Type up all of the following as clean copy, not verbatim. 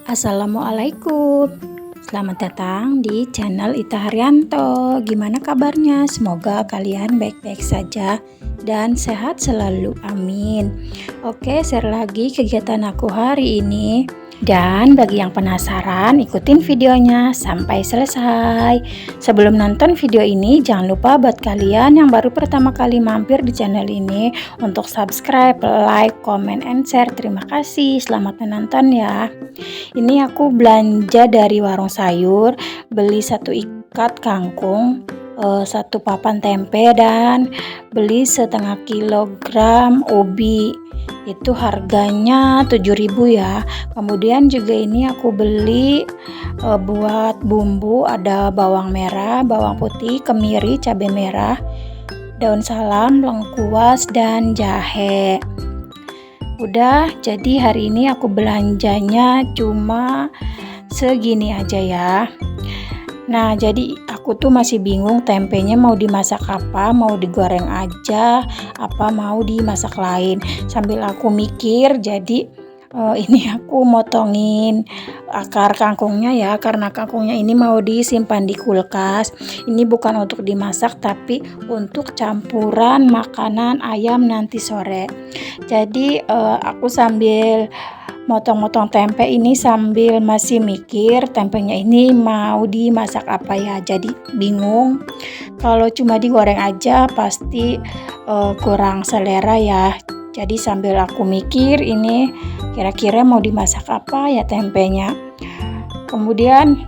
Assalamualaikum. Selamat datang di channel Ita Haryanto. Gimana kabarnya? Semoga kalian baik-baik saja dan sehat selalu. Amin. Oke, share lagi kegiatan aku hari ini. Dan bagi yang penasaran, ikutin videonya sampai selesai. Sebelum nonton video ini, jangan lupa buat kalian yang baru pertama kali mampir di channel ini untuk subscribe, like, comment, and share. Terima kasih. Selamat menonton ya. Ini aku belanja dari warung sayur, beli 1 ikat kangkung, 1 papan tempe, dan beli setengah kilogram ubi. Itu harganya 7.000 ya. Kemudian juga ini aku beli buat bumbu, ada bawang merah, bawang putih, kemiri, cabai merah, daun salam, lengkuas, dan jahe. Udah, jadi hari ini aku belanjanya cuma segini aja ya. Nah, jadi aku tuh masih bingung tempenya mau dimasak apa, mau digoreng aja, apa mau dimasak lain. Sambil aku mikir, jadi ini aku motongin akar kangkungnya ya, karena kangkungnya ini mau disimpan di kulkas. Ini bukan untuk dimasak, tapi untuk campuran makanan ayam nanti sore. Jadi aku sambil motong-motong tempe ini sambil masih mikir tempenya ini mau dimasak apa ya. Jadi bingung. Kalau cuma digoreng aja pasti kurang selera ya. Jadi sambil aku mikir ini kira-kira mau dimasak apa ya tempenya. Kemudian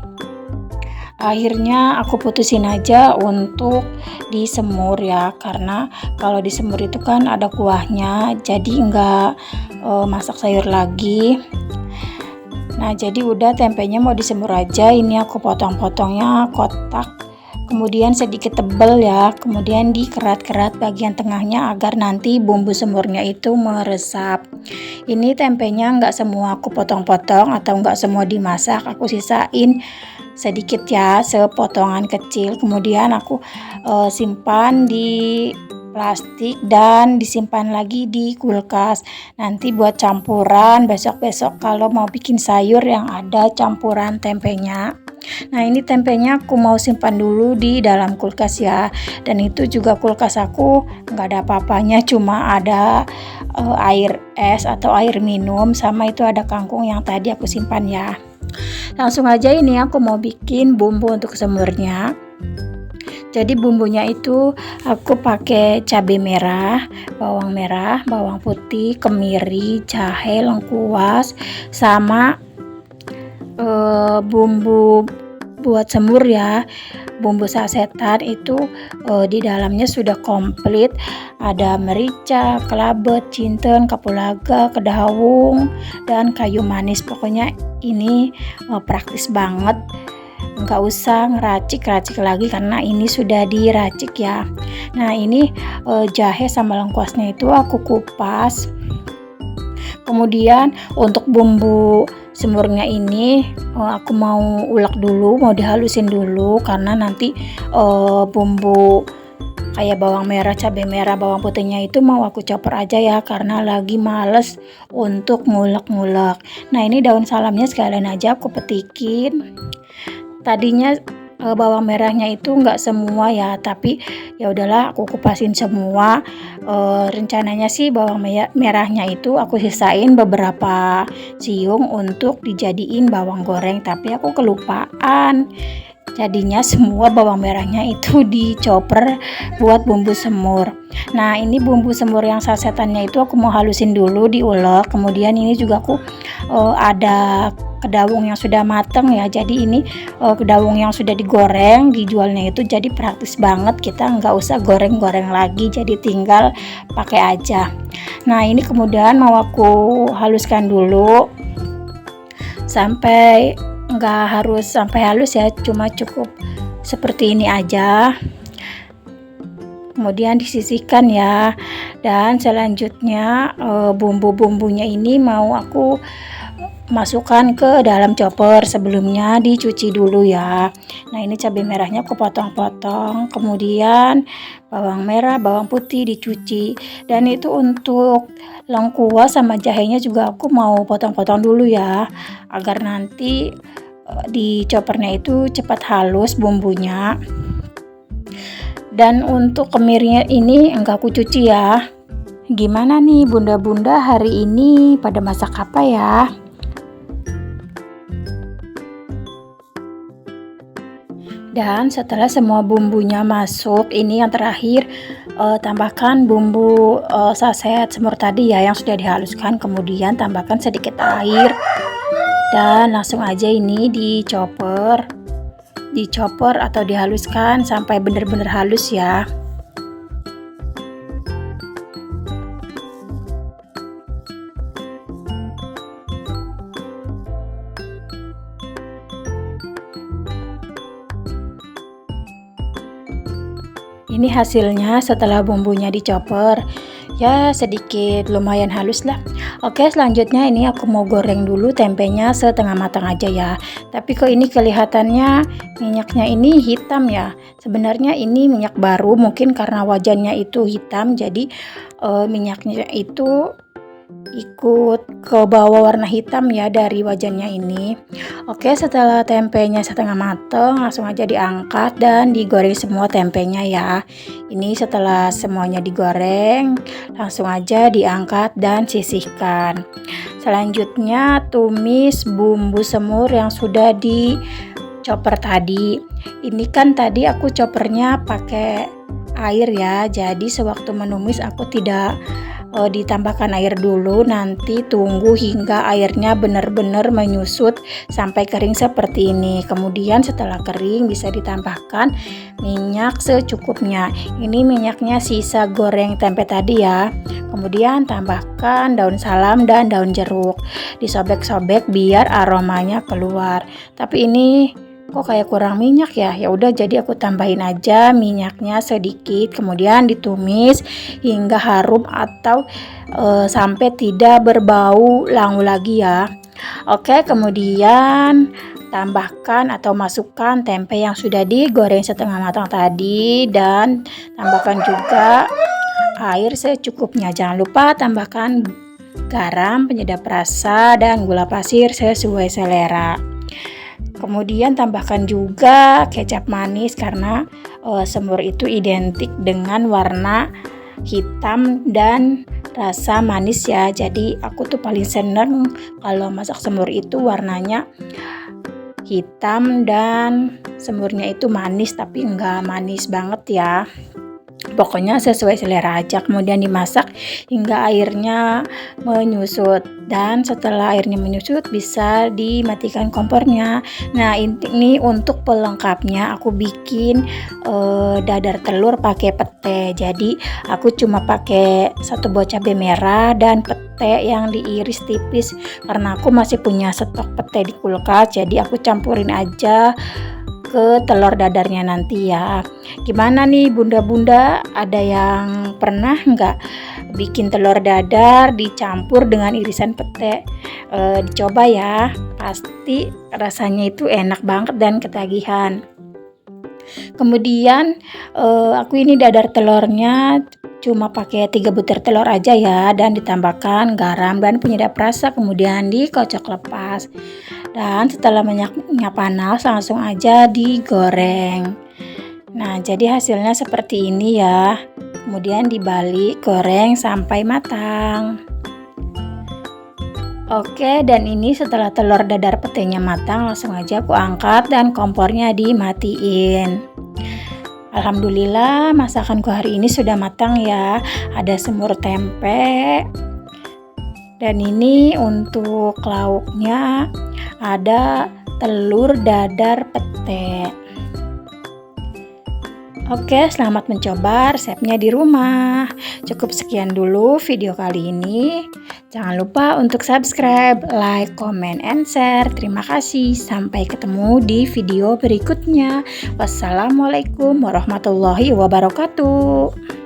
akhirnya aku putusin aja untuk disemur ya, karena kalau disemur itu kan ada kuahnya, jadi enggak masak sayur lagi. Nah, jadi udah tempenya mau disemur aja. Ini aku potong-potongnya kotak, kemudian sedikit tebal ya, kemudian dikerat-kerat bagian tengahnya agar nanti bumbu semurnya itu meresap. Ini tempenya enggak semua aku potong-potong atau enggak semua dimasak, aku sisain sedikit ya, sepotongan kecil. Kemudian aku simpan di plastik dan disimpan lagi di kulkas. Nanti buat campuran besok-besok kalau mau bikin sayur yang ada campuran tempenya. Nah, ini tempenya aku mau simpan dulu di dalam kulkas ya. Dan itu juga kulkas aku nggak ada apa-apanya, cuma ada air es atau air minum, sama itu ada kangkung yang tadi aku simpan ya. Langsung aja ini aku mau bikin bumbu untuk semurnya. Jadi bumbunya itu aku pakai cabai merah, bawang putih, kemiri, jahe, lengkuas, sama bumbu buat semur ya. Bumbu sasetan itu di dalamnya sudah komplit, ada merica, kelabet, jinten, kapulaga, kedawung, dan kayu manis. Pokoknya ini praktis banget, nggak usah ngeracik-racik lagi karena ini sudah diracik ya. Nah, ini jahe sama lengkuasnya itu aku kupas. Kemudian untuk bumbu semurnya ini aku mau ulek dulu, mau dihalusin dulu, karena nanti bumbu kayak bawang merah, cabai merah, bawang putihnya itu mau aku chopper aja ya, karena lagi males untuk ngulek-ngulek. Nah, ini daun salamnya sekalian aja aku petikin. Tadinya bawang merahnya itu enggak semua ya, tapi ya udahlah aku kupasin semua. Rencananya sih bawang merahnya itu aku sisain beberapa siung untuk dijadiin bawang goreng, tapi aku kelupaan. Jadinya semua bawang merahnya itu dicoper buat bumbu semur. Nah, ini bumbu semur yang sasetannya itu aku mau halusin dulu, diulek. Kemudian ini juga aku ada kedawung yang sudah mateng ya. Jadi ini kedawung yang sudah digoreng dijualnya itu, jadi praktis banget, kita nggak usah goreng-goreng lagi, jadi tinggal pakai aja. Nah, ini kemudian mau aku haluskan dulu sampai nggak harus sampai halus ya, cuma cukup seperti ini aja. Kemudian disisihkan ya. Dan selanjutnya bumbu-bumbunya ini mau aku masukkan ke dalam chopper. Sebelumnya dicuci dulu ya. Nah, ini cabai merahnya aku potong-potong, kemudian bawang merah, bawang putih dicuci, dan itu untuk lengkuas sama jahenya juga aku mau potong-potong dulu ya, agar nanti di choppernya itu cepat halus bumbunya. Dan untuk kemirnya ini enggak aku cuci ya. Gimana nih bunda-bunda hari ini pada masak apa ya? Dan setelah semua bumbunya masuk, ini yang terakhir tambahkan bumbu saset semur tadi ya yang sudah dihaluskan, kemudian tambahkan sedikit air dan langsung aja ini dicoper atau dihaluskan sampai benar-benar halus ya. Ini hasilnya setelah bumbunya dicoper, ya sedikit lumayan halus lah. Oke, selanjutnya ini aku mau goreng dulu tempenya setengah matang aja ya. Tapi kok ini kelihatannya minyaknya ini hitam ya. Sebenarnya ini minyak baru, mungkin karena wajannya itu hitam jadi minyaknya itu ikut ke bawah warna hitam ya dari wajannya ini. Oke, setelah tempenya setengah matang langsung aja diangkat dan digoreng semua tempenya ya. Ini setelah semuanya digoreng langsung aja diangkat dan sisihkan. Selanjutnya tumis bumbu semur yang sudah dicoper tadi. Ini kan tadi aku copernya pakai air ya, jadi sewaktu menumis aku tidak ditambahkan air dulu, nanti tunggu hingga airnya benar-benar menyusut sampai kering seperti ini. Kemudian setelah kering bisa ditambahkan minyak secukupnya. Ini minyaknya sisa goreng tempe tadi ya. Kemudian tambahkan daun salam dan daun jeruk, disobek-sobek biar aromanya keluar. Tapi ini kok kayak kurang minyak ya. Ya udah, jadi aku tambahin aja minyaknya sedikit, kemudian ditumis hingga harum atau sampai tidak berbau langu lagi ya. Oke, kemudian tambahkan atau masukkan tempe yang sudah digoreng setengah matang tadi dan tambahkan juga air secukupnya. Jangan lupa tambahkan garam, penyedap rasa, dan gula pasir sesuai selera. Kemudian tambahkan juga kecap manis karena semur itu identik dengan warna hitam dan rasa manis ya. Jadi aku tuh paling seneng kalau masak semur itu warnanya hitam dan semurnya itu manis tapi enggak manis banget ya. Pokoknya sesuai selera aja. Kemudian dimasak hingga airnya menyusut, dan setelah airnya menyusut bisa dimatikan kompornya. Nah, ini untuk pelengkapnya aku bikin dadar telur pakai pete. Jadi aku cuma pakai 1 buah cabai merah dan pete yang diiris tipis karena aku masih punya stok pete di kulkas. Jadi aku campurin aja ke telur dadarnya nanti ya. Gimana nih bunda-bunda, ada yang pernah nggak bikin telur dadar dicampur dengan irisan pete? Dicoba ya, pasti rasanya itu enak banget dan ketagihan. Kemudian aku ini dadar telurnya cuma pakai 3 butir telur aja ya, dan ditambahkan garam dan penyedap rasa, kemudian dikocok lepas. Dan setelah minyaknya panas langsung aja digoreng. Nah, jadi hasilnya seperti ini ya. Kemudian dibalik, goreng sampai matang. Oke, dan ini setelah telur dadar petenya matang langsung aja aku angkat dan kompornya dimatiin. Alhamdulillah masakanku hari ini sudah matang ya. Ada semur tempe. Dan ini untuk lauknya ada telur dadar pete. Oke, selamat mencoba resepnya di rumah. Cukup sekian dulu video kali ini. Jangan lupa untuk subscribe, like, comment, and share. Terima kasih. Sampai ketemu di video berikutnya. Wassalamualaikum warahmatullahi wabarakatuh.